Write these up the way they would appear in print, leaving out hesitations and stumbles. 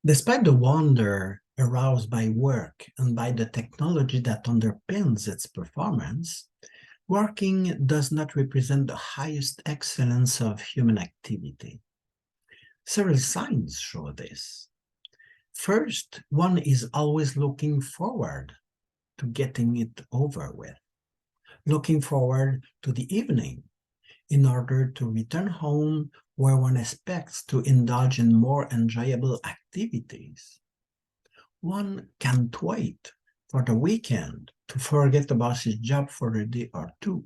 Despite the wonder aroused by work and by the technology that underpins its performance, working does not represent the highest excellence of human activity. Several signs show this. First, one is always looking forward to getting it over with, looking forward to the evening in order to return home where one expects to indulge in more enjoyable activities. One can't wait for the weekend to forget about his job for a day or two,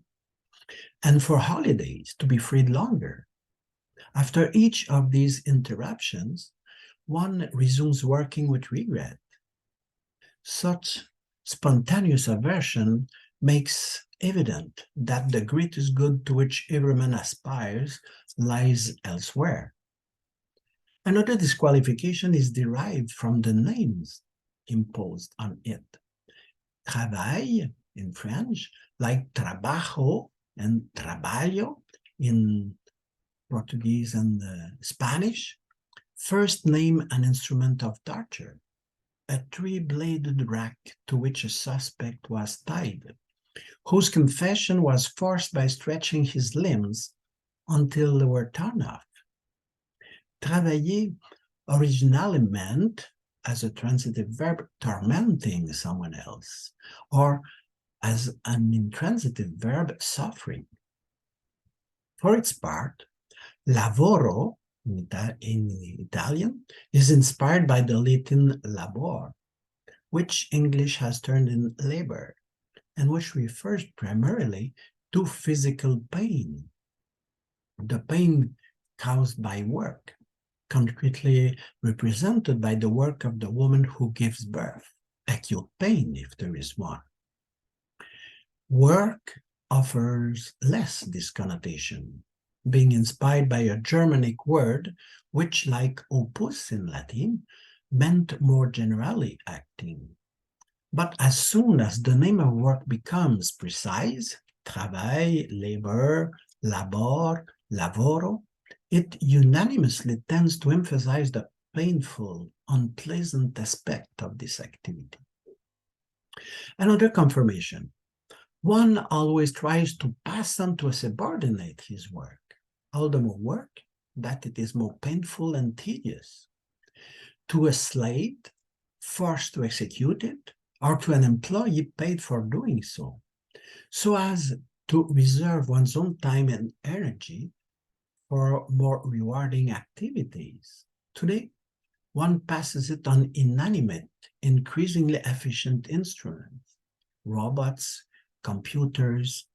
and for holidays to be freed longer. After each of these interruptions, one resumes working with regret. Such spontaneous aversion makes evident that the greatest good to which every man aspires lies elsewhere. Another disqualification is derived from the names imposed on it. Travail in French, like trabajo and trabalho in Portuguese and Spanish, first name an instrument of torture, a three-bladed rack to which a suspect was tied, whose confession was forced by stretching his limbs until they were torn off. Travailler originally meant, as a transitive verb, tormenting someone else, or as an intransitive verb, suffering. For its part, lavoro, in Italian, is inspired by the Latin labor, which English has turned in labor, and which refers primarily to physical pain, the pain caused by work, concretely represented by the work of the woman who gives birth, acute pain if there is one. Work offers less this connotation, being inspired by a Germanic word which, like opus in Latin, meant more generally acting. But as soon as the name of work becomes precise, travail, labor, labor, lavoro, it unanimously tends to emphasize the painful, unpleasant aspect of this activity. Another confirmation. One always tries to pass on to a subordinate his work, all the more work that it is more painful and tedious. To a slave forced to execute it, or to an employee paid for doing so as to reserve one's own time and energy for more rewarding activities. Today, one passes it on inanimate, increasingly efficient instruments, robots, computers,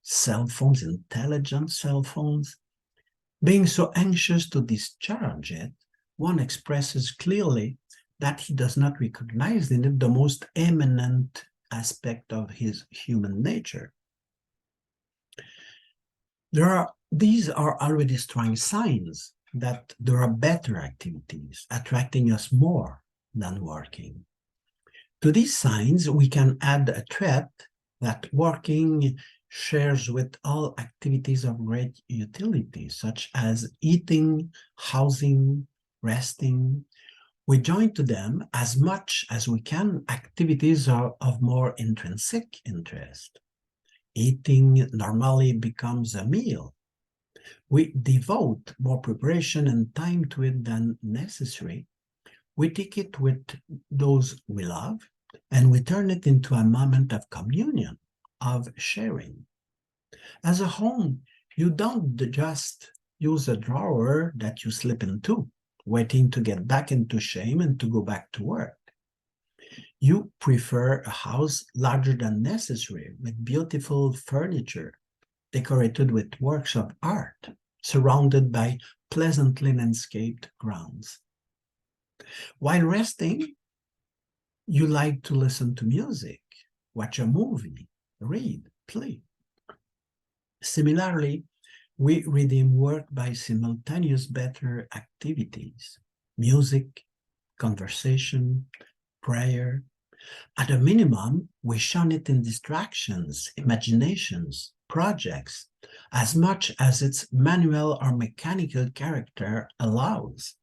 cell phones, intelligent cell phones. Being so anxious to discharge it, one expresses clearly that he does not recognize in it the most eminent aspect of his human nature. These are already strong signs that there are better activities attracting us more than working. To these signs, we can add a threat that working shares with all activities of great utility, such as eating, housing, resting. We join to them, as much as we can, activities of more intrinsic interest. Eating normally becomes a meal. We devote more preparation and time to it than necessary. We take it with those we love, and we turn it into a moment of communion, of sharing. As a home, you don't just use a drawer that you slip into, waiting to get back into shame and to go back to work. You prefer a house larger than necessary, with beautiful furniture, decorated with works of art, surrounded by pleasantly landscaped grounds. While resting, you like to listen to music, watch a movie, read, play. Similarly, we redeem work by simultaneous better activities: music, conversation, prayer. At a minimum, we shun it in distractions, imaginations, projects as much as its manual or mechanical character allows.